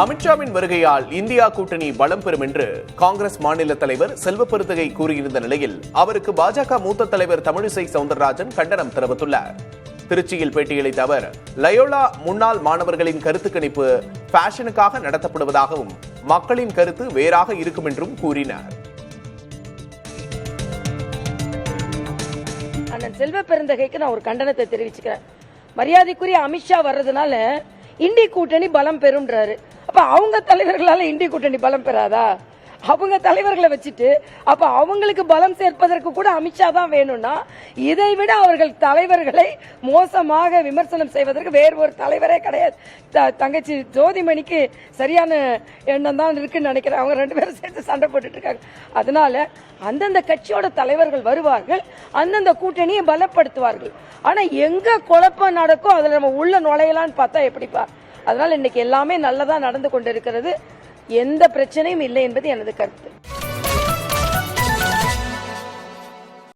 அமித்ஷாவின் வருகையால் இந்தியா கூட்டணி பலம் பெறும் என்று காங்கிரஸ் மாநில தலைவர் செல்வப்பெருந்தகை கூறியிருந்த நிலையில் அவருக்கு பாஜக மூத்த தலைவர் தமிழிசை சவுந்தரராஜன் கண்டனம் தெரிவித்துள்ளார். திருச்சியில் பேட்டியளித்த அவர், லயோலா முன்னாள் மாணவர்களின் கருத்து கணிப்பு ஃபேஷனுக்காக நடத்தப்படுவதாகவும் மக்களின் கருத்து வேறாக இருக்கும் என்றும் கூறினார். அண்ணன் செல்வப்பெருந்தகைக்கு நான் ஒரு கண்டனத்தை தெரிவிச்சுக்கிறேன். மரியாதைக்குரிய அமித்ஷா வர்றதுனால இண்டி கூட்டணி பலம் பெறும்ன்றாரு. அப்ப அவங்க தலைவர்களால இண்டி கூட்டணி பலம் பெறாதா? அவங்க தலைவர்களை வச்சுட்டு அப்ப அவங்களுக்கு பலம் சேர்ப்பதற்கு கூட அமித்ஷா தான் வேணும்னா, இதை விட அவர்கள் தலைவர்களை மோசமாக விமர்சனம் செய்வதற்கு வேறு ஒரு தலைவரே கிடையாது. தங்கச்சி ஜோதிமணிக்கு சரியான எண்ணம் தான் இருக்குன்னு நினைக்கிறேன். அவங்க ரெண்டு பேரும் சேர்த்து சண்டை போட்டுட்டு இருக்காங்க. அதனால அந்தந்த கட்சியோட தலைவர்கள் வருவார்கள், அந்தந்த கூட்டணியை பலப்படுத்துவார்கள். ஆனா எங்க குழப்பம் நடக்கும் அதுல நம்ம உள்ள நுழையலான்னு பார்த்தா எப்படிப்பா? அதனால இன்னைக்கு எல்லாமே நல்லதா நடந்து கொண்டிருக்கிறது. எந்த பிரச்சனையும் இல்லை என்பது எனது கருத்து.